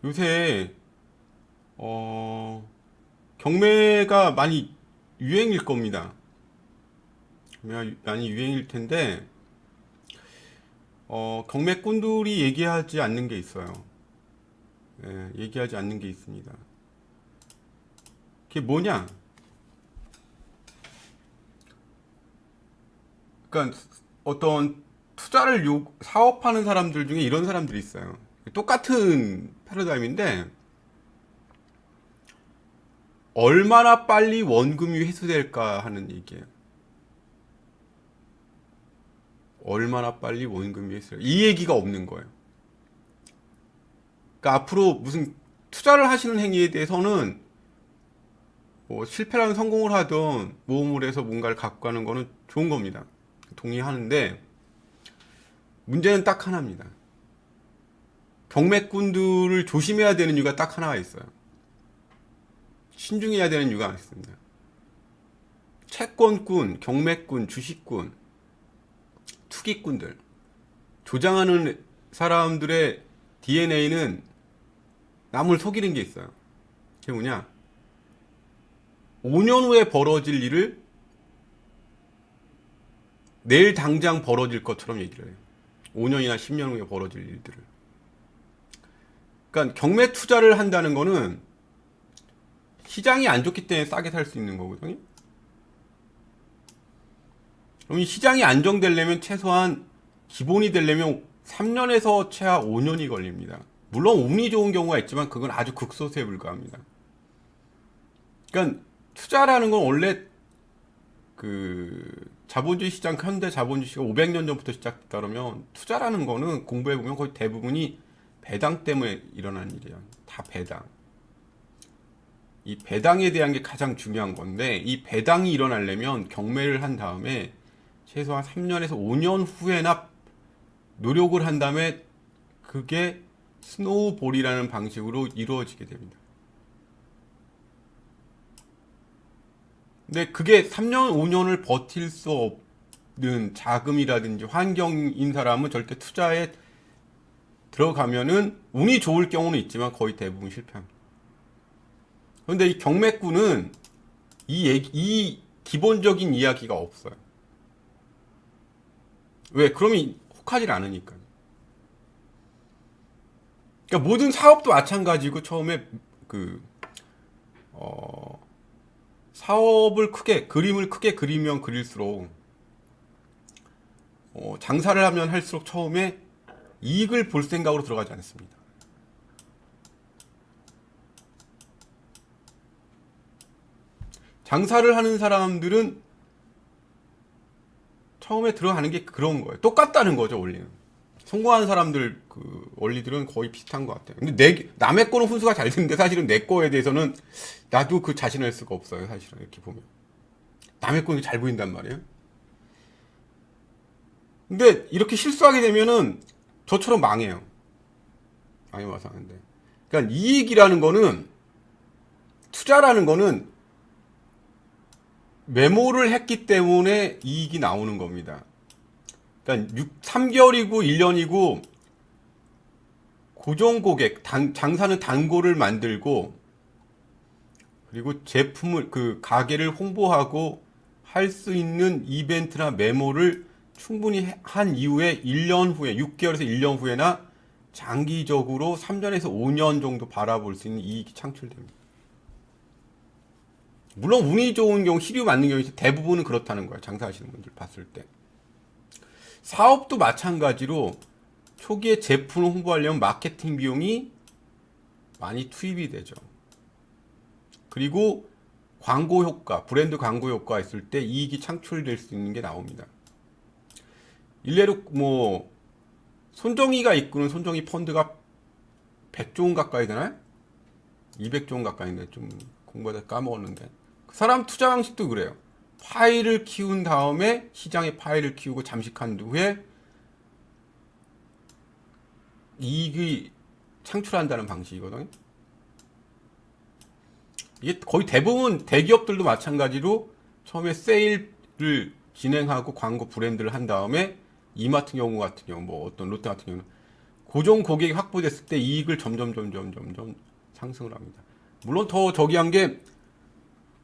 요새 경매가 많이 유행일 겁니다. 경매가 많이 유행일 텐데 경매꾼들이 얘기하지 않는 게 있어요. 예, 얘기하지 않는 게 있습니다. 그게 뭐냐? 그러니까 어떤 투자를 사업하는 사람들 중에 이런 사람들이 있어요. 똑같은 패러다임인데 얼마나 빨리 원금이 회수될까 하는 얘기예요. 얼마나 빨리 원금이 회수될까? 이 얘기가 없는 거예요. 그러니까 앞으로 무슨 투자를 하시는 행위에 대해서는 뭐 실패라는 성공을 하든 모험을 해서 뭔가를 갖고 가는 거는 좋은 겁니다. 동의하는데 문제는 딱 하나입니다. 경매꾼들을 조심해야 되는 이유가 딱 하나가 있어요. 신중해야 되는 이유가 있습니다. 채권꾼, 경매꾼, 주식꾼, 투기꾼들 조장하는 사람들의 DNA는 남을 속이는 게 있어요. 그게 뭐냐? 5년 후에 벌어질 일을 내일 당장 벌어질 것처럼 얘기를 해요. 5년이나 10년 후에 벌어질 일들을. 그러니까 경매 투자를 한다는 거는 시장이 안 좋기 때문에 싸게 살 수 있는 거거든요. 그럼 이 시장이 안정되려면 최소한 기본이 되려면 3년에서 최하 5년이 걸립니다. 물론 운이 좋은 경우가 있지만 그건 아주 극소수에 불과합니다. 그러니까 투자라는 건 원래 그 자본주의 시장, 현대 자본주의 시장 500년 전부터 시작됐다 그러면 투자라는 거는 공부해 보면 거의 대부분이 배당 때문에 일어나는 일이에요. 다 배당. 이 배당에 대한 게 가장 중요한 건데 이 배당이 일어나려면 경매를 한 다음에 최소한 3년에서 5년 후에나 노력을 한 다음에 그게 스노우볼이라는 방식으로 이루어지게 됩니다. 근데 그게 3년, 5년을 버틸 수 없는 자금이라든지 환경인 사람은 절대 투자에 들어가면은 운이 좋을 경우는 있지만 거의 대부분 실패합니다. 그런데 이 경매꾼은 이 기본적인 이야기가 없어요. 왜? 그러면 혹하질 않으니까. 그러니까 모든 사업도 마찬가지고 처음에 그 사업을 그림을 크게 그리면 그릴수록 장사를 하면 할수록 처음에 이익을 볼 생각으로 들어가지 않습니다. 장사를 하는 사람들은 처음에 들어가는 게 그런 거예요. 똑같다는 거죠, 원리는. 성공하는 사람들 그 원리들은 거의 비슷한 것 같아요. 근데 남의 거는 훈수가 잘 되는데 사실은 내 거에 대해서는 나도 그 자신을 할 수가 없어요, 사실은 이렇게 보면. 남의 거는 잘 보인단 말이에요. 근데 이렇게 실수하게 되면은 저처럼 망해요. 망해와서 하는데. 그러니까 이익이라는 거는 투자라는 거는 메모를 했기 때문에 이익이 나오는 겁니다. 그러니까 3개월이고 1년이고 고정 고객, 장사는 단골을 만들고 그리고 제품을 그 가게를 홍보하고 할 수 있는 이벤트나 메모를 충분히 한 이후에 1년 후에 6개월에서 1년 후에나 장기적으로 3년에서 5년 정도 바라볼 수 있는 이익이 창출됩니다. 물론 운이 좋은 경우, 시류 맞는 경우 대부분은 그렇다는 거예요. 장사하시는 분들 봤을 때. 사업도 마찬가지로 초기에 제품을 홍보하려면 마케팅 비용이 많이 투입이 되죠. 그리고 광고 효과, 브랜드 광고 효과가 있을 때 이익이 창출될 수 있는 게 나옵니다. 일례로 뭐 손정희가 이끄는 손정희 펀드가 100조 원 가까이 되나요? 200조 원 가까이인데 좀 공부하다 까먹었는데 그 사람 투자 방식도 그래요. 파일을 키운 다음에 시장에 파일을 키우고 잠식한 후에 이익이 창출한다는 방식이거든요. 이게 거의 대부분 대기업들도 마찬가지로 처음에 세일을 진행하고 광고 브랜드를 한 다음에 이마트 경우 같은 경우 뭐 어떤 롯데 같은 경우는 고정 고객이 확보됐을 때 이익을 점점 상승을 합니다. 물론 더 저기한 게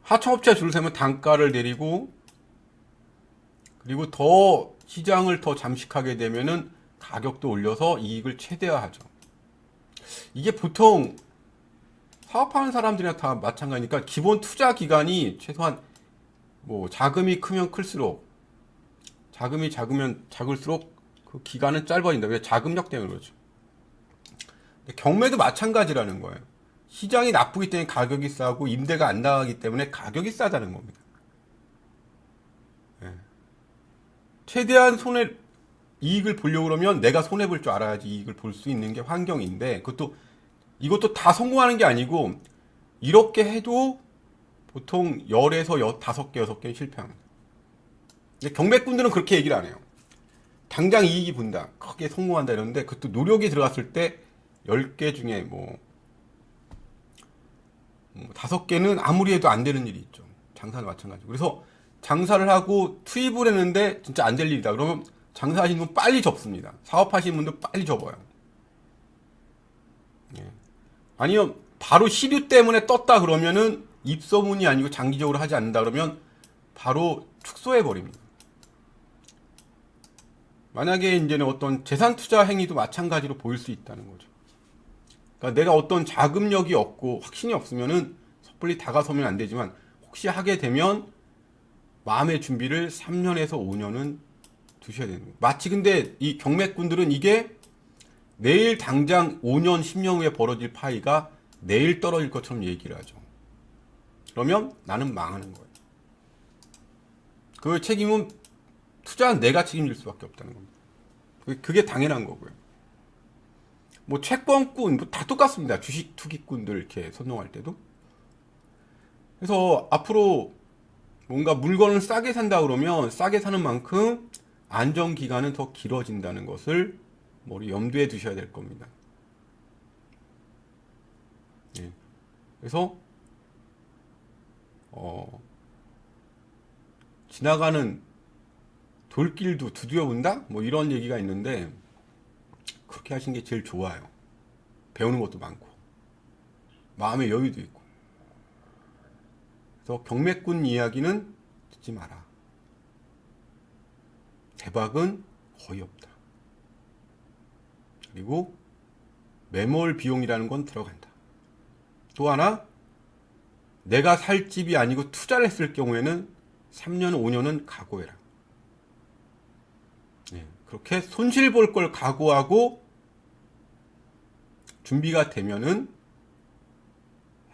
하청업체가 줄을 세면 단가를 내리고 그리고 더 시장을 더 잠식하게 되면은 가격도 올려서 이익을 최대화하죠. 이게 보통 사업하는 사람들이나 다 마찬가지니까 기본 투자 기간이 최소한 뭐 자금이 크면 클수록 자금이 작으면 작을수록 그 기간은 짧아진다. 왜? 자금력 때문에 그렇죠. 경매도 마찬가지라는 거예요. 시장이 나쁘기 때문에 가격이 싸고 임대가 안 나가기 때문에 가격이 싸다는 겁니다. 예. 최대한 이익을 보려고 그러면 내가 손해볼 줄 알아야지 이익을 볼 수 있는 게 환경인데 이것도 다 성공하는 게 아니고 이렇게 해도 보통 10에서 5개, 6개는 실패합니다. 근데 경매꾼들은 그렇게 얘기를 안 해요. 당장 이익이 본다. 크게 성공한다 이러는데 그것도 노력이 들어갔을 때 10개 중에 뭐 5개는 아무리 해도 안 되는 일이 있죠. 장사는 마찬가지고. 그래서 장사를 하고 투입을 했는데 진짜 안 될 일이다. 그러면 장사하시는 분 빨리 접습니다. 사업하시는 분들 빨리 접어요. 예. 아니면 바로 시류 때문에 떴다 그러면은 입소문이 아니고 장기적으로 하지 않는다 그러면 바로 축소해 버립니다. 만약에 이제는 어떤 재산 투자 행위도 마찬가지로 보일 수 있다는 거죠. 그러니까 내가 어떤 자금력이 없고 확신이 없으면은 섣불리 다가서면 안 되지만 혹시 하게 되면 마음의 준비를 3년에서 5년은 두셔야 되는 거예요. 마치 근데 이 경매꾼들은 이게 내일 당장 5년, 10년 후에 벌어질 파이가 내일 떨어질 것처럼 얘기를 하죠. 그러면 나는 망하는 거예요. 그 책임은 투자한 내가 책임질 수밖에 없다는 겁니다. 그게 당연한 거고요. 뭐 채권꾼 뭐 다 똑같습니다. 주식 투기꾼들 이렇게 선동할 때도. 그래서 앞으로 뭔가 물건을 싸게 산다 그러면 싸게 사는 만큼 안정 기간은 더 길어진다는 것을 머리 염두에 두셔야 될 겁니다. 예. 그래서 지나가는 돌길도 두드려 본다? 뭐 이런 얘기가 있는데 그렇게 하시는 게 제일 좋아요. 배우는 것도 많고 마음의 여유도 있고. 그래서 경매꾼 이야기는 듣지 마라. 대박은 거의 없다. 그리고 매몰 비용이라는 건 들어간다. 또 하나, 내가 살 집이 아니고 투자를 했을 경우에는 3년, 5년은 각오해라. 네, 그렇게 손실 볼 걸 각오하고 준비가 되면은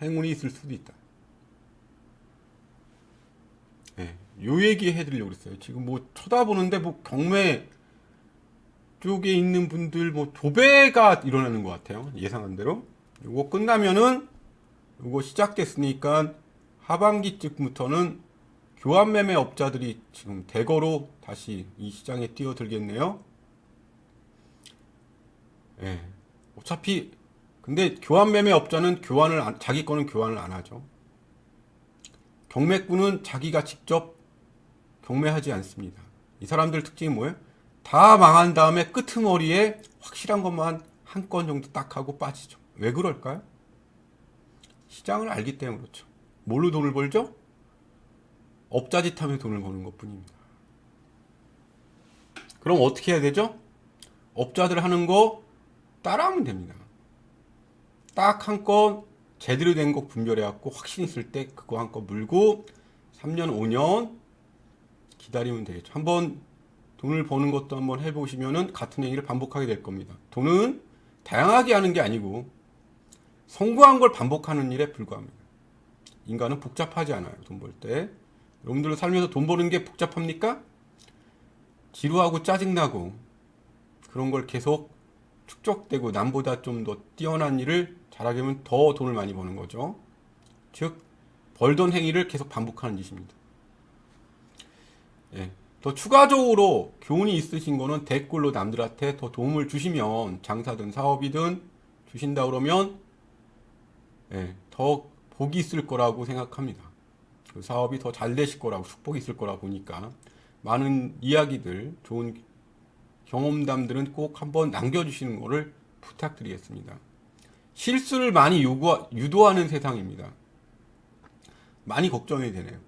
행운이 있을 수도 있다. 네, 요 얘기 해드리려고 그랬어요. 지금 뭐 쳐다보는데 뭐 경매 쪽에 있는 분들 뭐 도배가 일어나는 것 같아요. 예상한 대로. 요거 끝나면은 요거 시작됐으니까 하반기쯤부터는 교환매매 업자들이 지금 대거로 다시 이 시장에 뛰어들겠네요. 예. 어차피 근데 교환매매 업자는 자기 거는 교환을 안 하죠. 경매꾼은 자기가 직접 경매하지 않습니다. 이 사람들 특징이 뭐예요? 다 망한 다음에 끄트머리에 확실한 것만 한 건 정도 딱 하고 빠지죠. 왜 그럴까요? 시장을 알기 때문에 그렇죠. 뭘로 돈을 벌죠? 업자짓 하며 돈을 버는 것 뿐입니다. 그럼 어떻게 해야 되죠? 업자들 하는 거 따라하면 됩니다. 딱 한 건 제대로 된 거 분별해갖고 확신 있을 때 그거 한 건 물고 3년, 5년 기다리면 되겠죠. 한번 돈을 버는 것도 한번 해보시면은 같은 행위를 반복하게 될 겁니다. 돈은 다양하게 하는 게 아니고 성공한 걸 반복하는 일에 불과합니다. 인간은 복잡하지 않아요. 돈 벌 때. 여러분들 살면서 돈 버는 게 복잡합니까? 지루하고 짜증나고 그런 걸 계속 축적되고 남보다 좀 더 뛰어난 일을 잘하게 하면 더 돈을 많이 버는 거죠. 즉 벌던 행위를 계속 반복하는 짓입니다. 예. 더 추가적으로 교훈이 있으신 거는 댓글로 남들한테 더 도움을 주시면 장사든 사업이든 주신다 그러면 예, 더 복이 있을 거라고 생각합니다. 그 사업이 더 잘 되실 거라고 축복이 있을 거라고 보니까 많은 이야기들 좋은 경험담들은 꼭 한번 남겨주시는 거를 부탁드리겠습니다. 실수를 많이 유도하는 세상입니다. 많이 걱정이 되네요.